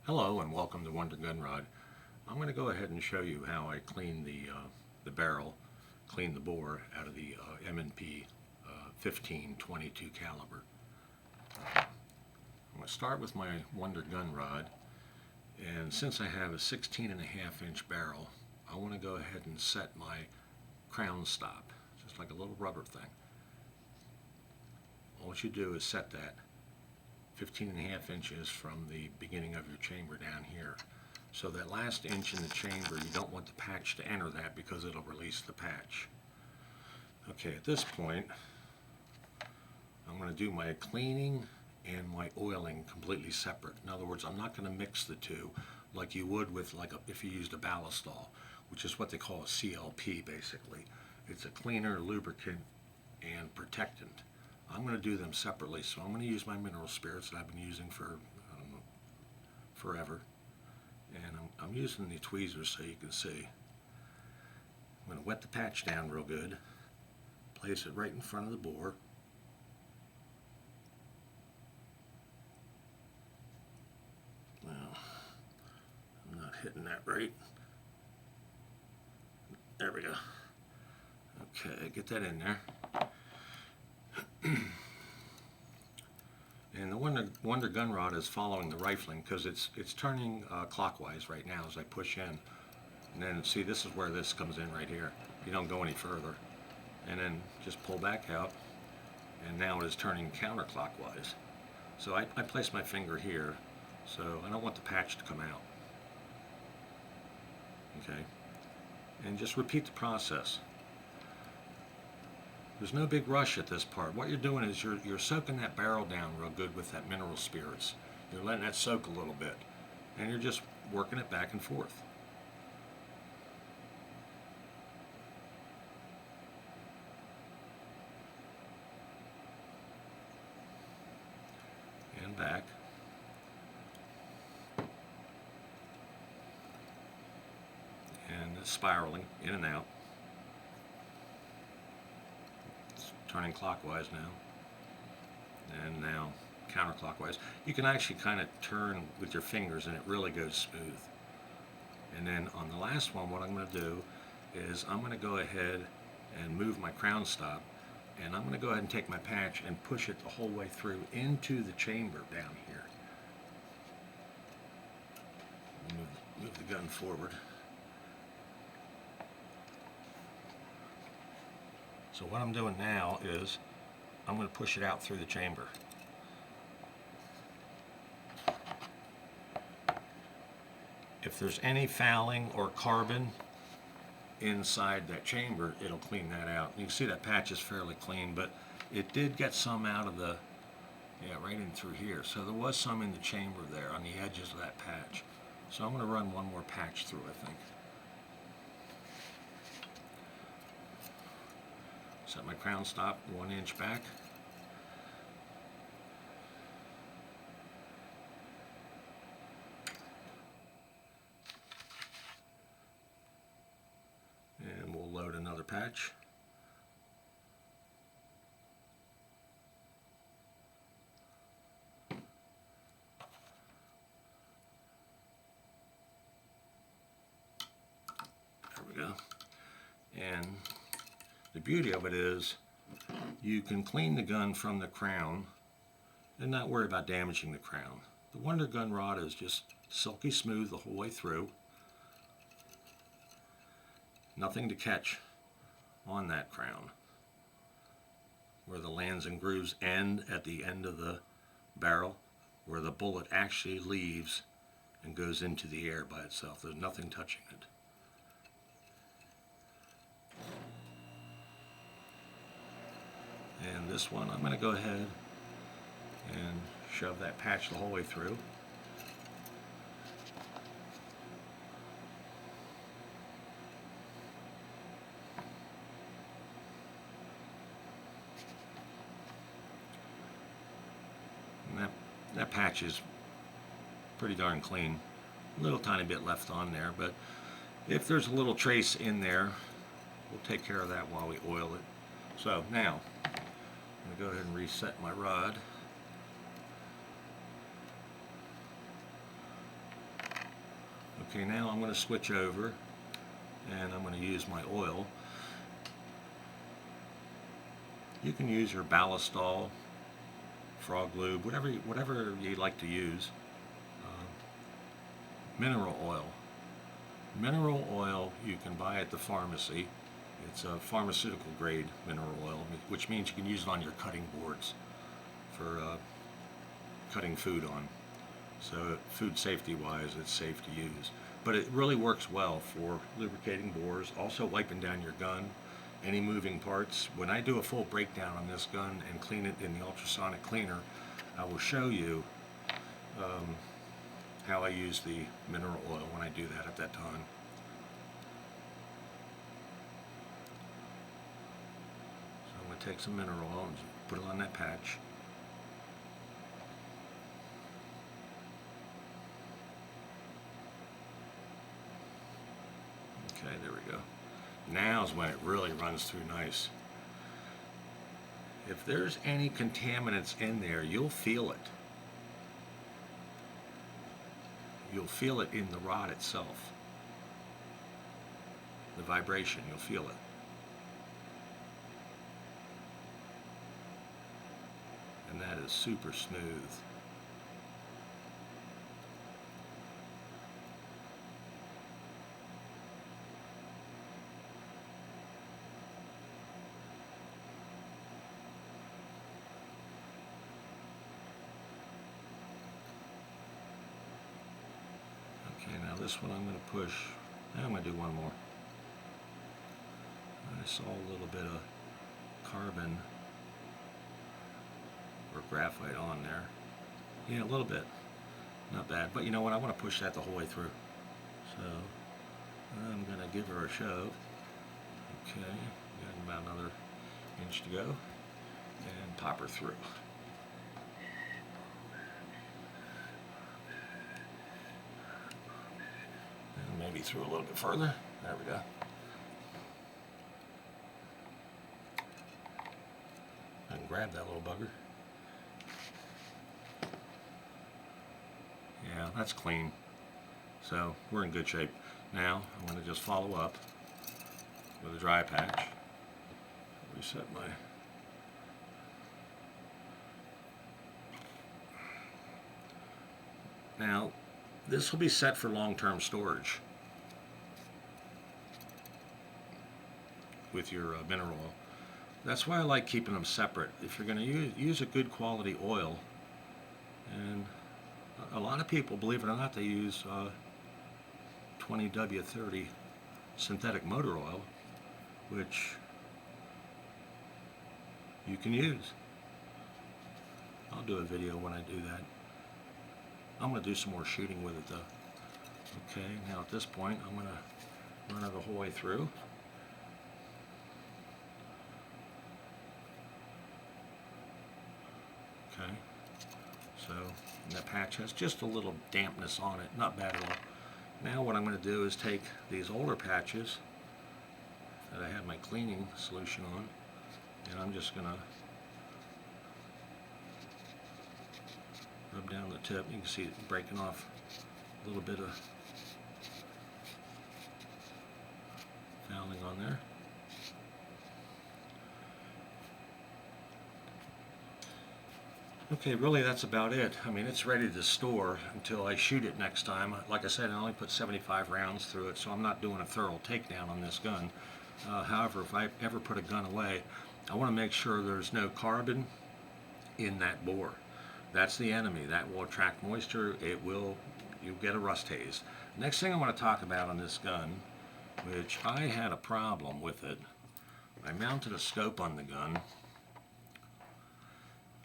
Hello and welcome to Wonder Gun Rod. I'm going to go ahead and show you how I clean the barrel, clean the bore out of the M&P 15-22 caliber. I'm going to start with my Wonder Gun Rod, and since I have a 16.5-inch barrel, I want to go ahead and set my crown stop, just like a little rubber thing. All you do is set that 15.5 inches from the beginning of your chamber down here. So that last inch in the chamber, you don't want the patch to enter that because it'll release the patch. Okay, at this point, I'm going to do my cleaning and my oiling completely separate. In other words, I'm not going to mix the two like you would with if you used a ballistol, which is what they call a CLP basically. It's a cleaner, lubricant, and protectant. I'm going to do them separately, so I'm going to use my mineral spirits that I've been using for, I don't know, forever. And I'm using the tweezers so you can see. I'm going to wet the patch down real good, place it right in front of the bore. Well, I'm not hitting that right. There we go. Okay, get that in there. And the Wonder Gun Rod is following the rifling because it's turning clockwise right now as I push in. And then see, this is where this comes in right here. You don't go any further. And then just pull back out, and now it is turning counterclockwise. So I place my finger here, so I don't want the patch to come out. Okay, and just repeat the process. There's no big rush at this part. What you're doing is you're soaking that barrel down real good with that mineral spirits. You're letting that soak a little bit, and you're just working it back and forth. And back. And it's spiraling in and out. Turning clockwise now, and now counterclockwise. You can actually kind of turn with your fingers and it really goes smooth. And then on the last one, what I'm going to do is I'm going to go ahead and move my crown stop, and I'm going to go ahead and take my patch and push it the whole way through into the chamber down here. Move the gun forward. So what I'm doing now is I'm going to push it out through the chamber. If there's any fouling or carbon inside that chamber, it'll clean that out. You can see that patch is fairly clean, but it did get some out of the, right in through here. So there was some in the chamber there on the edges of that patch. So I'm going to run one more patch through, I think. Set my crown stop 1 inch back. And we'll load another patch. There we go. And the beauty of it is you can clean the gun from the crown and not worry about damaging the crown. The Wonder Gun Rod is just silky smooth the whole way through. Nothing to catch on that crown. Where the lands and grooves end at the end of the barrel, where the bullet actually leaves and goes into the air by itself. There's nothing touching it. And this one, I'm going to go ahead and shove that patch the whole way through. And that patch is pretty darn clean. A little tiny bit left on there, but if there's a little trace in there, we'll take care of that while we oil it. So now, I'm going to go ahead and reset my rod. Okay, now I'm going to switch over and I'm going to use my oil. You can use your Ballistol, Frog Lube, whatever you like to use. Mineral oil. Mineral oil you can buy at the pharmacy. It's a pharmaceutical grade mineral oil, which means you can use it on your cutting boards for cutting food on. So food safety wise, it's safe to use. But it really works well for lubricating bores, also wiping down your gun, any moving parts. When I do a full breakdown on this gun and clean it in the ultrasonic cleaner, I will show you how I use the mineral oil when I do that at that time. So I'm going to take some mineral oil and put it on that patch. Okay, there we go. Now is when it really runs through nice. If there's any contaminants in there, you'll feel it. You'll feel it in the rod itself. The vibration, you'll feel it. And that is super smooth. Okay, now this one I'm going to push. Now I'm going to do one more. I saw a little bit of carbon or graphite on there. Yeah, a little bit. Not bad. But you know what? I want to push that the whole way through. So I'm going to give her a shove. Okay, got about another inch to go. And pop her through. And maybe through a little bit further. There we go. I can grab that little bugger. Yeah, that's clean. So we're in good shape. Now I'm going to just follow up with a dry patch. Reset my... Now this will be set for long-term storage with your mineral oil. That's why I like keeping them separate. If you're going to use a good quality oil, and a lot of people, believe it or not, they use 20W30 synthetic motor oil, which you can use. I'll do a video when I do that. I'm going to do some more shooting with it though. Okay, now at this point I'm going to run it the whole way through. Okay, so that patch has just a little dampness on it, not bad at all. Now what I'm going to do is take these older patches that I had my cleaning solution on, and I'm just going to rub down the tip. You can see it breaking off a little bit of fouling on there. Okay, really that's about it. I mean, it's ready to store until I shoot it next time. Like I said, I only put 75 rounds through it, so I'm not doing a thorough takedown on this gun. However, if I ever put a gun away, I want to make sure there's no carbon in that bore. That's the enemy. That will attract moisture. You'll get a rust haze. Next thing I want to talk about on this gun, which I had a problem with it. I mounted a scope on the gun,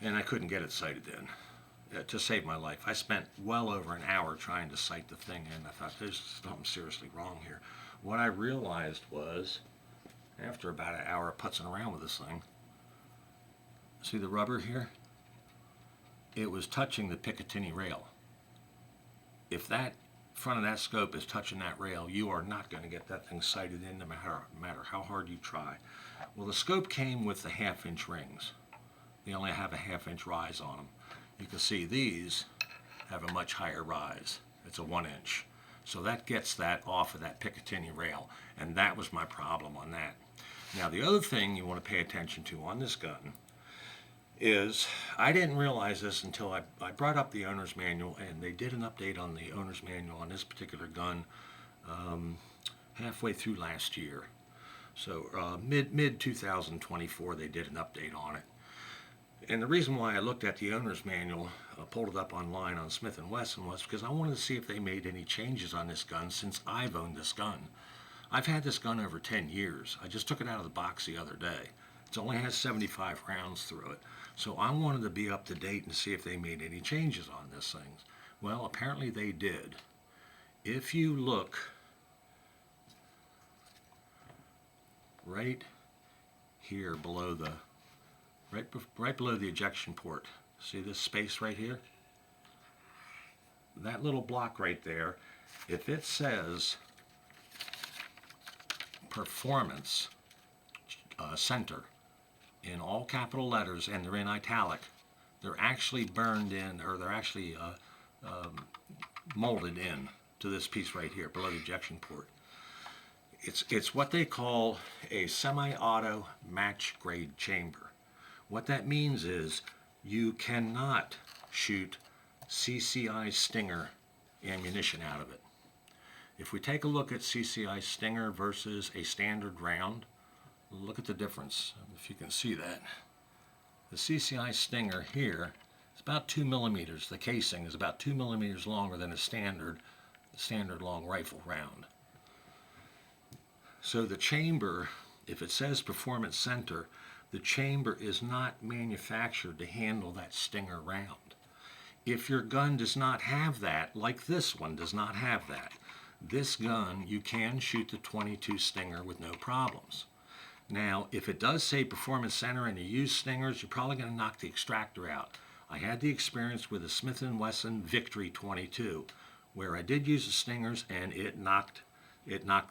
and I couldn't get it sighted in to save my life. I spent well over an hour trying to sight the thing in. I thought, there's something seriously wrong here. What I realized was, after about an hour of putzing around with this thing, see the rubber here? It was touching the Picatinny rail. If that front of that scope is touching that rail, you are not going to get that thing sighted in no matter how hard you try. Well, the scope came with the 1/2-inch rings. They only have a 1/2-inch rise on them. You can see these have a much higher rise. It's a 1 inch. So that gets that off of that Picatinny rail, and that was my problem on that. Now the other thing you want to pay attention to on this gun is, I didn't realize this until I brought up the owner's manual, and they did an update on the owner's manual on this particular gun halfway through last year. So mid 2024 they did an update on it. And the reason why I looked at the owner's manual, pulled it up online on Smith & Wesson, was because I wanted to see if they made any changes on this gun since I've owned this gun. I've had this gun over 10 years. I just took it out of the box the other day. It only has 75 rounds through it. So I wanted to be up to date and see if they made any changes on this thing. Well, apparently they did. If you look right here below the, right below the ejection port, see this space right here? That little block right there, if it says Performance Center in all capital letters and they're in italic, they're actually burned in, or they're actually molded in to this piece right here below the ejection port. It's what they call a semi-auto match grade chamber. What that means is you cannot shoot CCI Stinger ammunition out of it. If we take a look at CCI Stinger versus a standard round, look at the difference, if you can see that. The CCI Stinger here is about 2 millimeters. The casing is about 2 millimeters longer than a standard long rifle round. So the chamber, if it says Performance Center, the chamber is not manufactured to handle that Stinger round. If your gun does not have that, like this one does not have that, this gun, you can shoot the 22 Stinger with no problems. Now, if it does say Performance Center and you use Stingers, you're probably going to knock the extractor out. I had the experience with a Smith & Wesson Victory 22, where I did use the Stingers and it knocked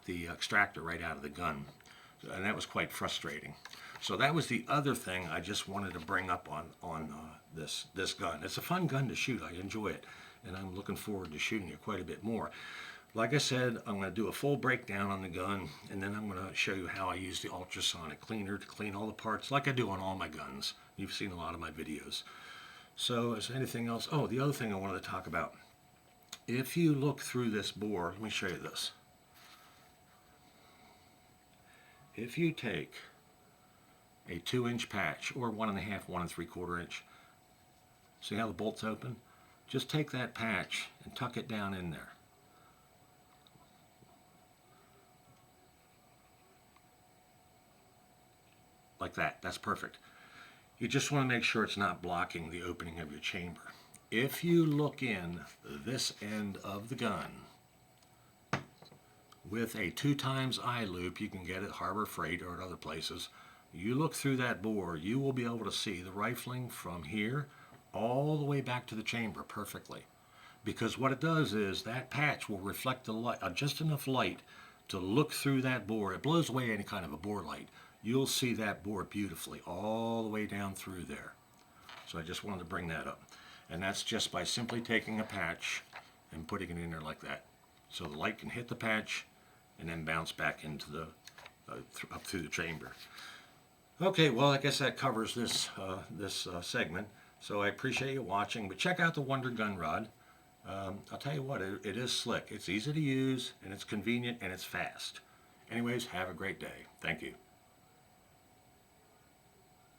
the extractor right out of the gun. And that was quite frustrating. So that was the other thing I just wanted to bring up on this gun. It's a fun gun to shoot. I enjoy it. And I'm looking forward to shooting it quite a bit more. Like I said, I'm going to do a full breakdown on the gun, and then I'm going to show you how I use the ultrasonic cleaner to clean all the parts, like I do on all my guns. You've seen a lot of my videos. So is there anything else? Oh, the other thing I wanted to talk about. If you look through this bore, let me show you this. If you take a 2-inch patch, or 1.5, 1 3/4 inch, see how the bolt's open? Just take that patch and tuck it down in there. Like that. That's perfect. You just want to make sure it's not blocking the opening of your chamber. If you look in this end of the gun with a 2x eye loop, you can get at Harbor Freight or at other places. You look through that bore, you will be able to see the rifling from here all the way back to the chamber perfectly. Because what it does is that patch will reflect the light, just enough light to look through that bore. It blows away any kind of a bore light. You'll see that bore beautifully all the way down through there. So I just wanted to bring that up. And that's just by simply taking a patch and putting it in there like that. So the light can hit the patch and then bounce back into the up through the chamber. Okay, well, I guess that covers this segment. So I appreciate you watching. But check out the Wonder Gun Rod. I'll tell you what, it is slick. It's easy to use, and it's convenient, and it's fast. Anyways, have a great day. Thank you.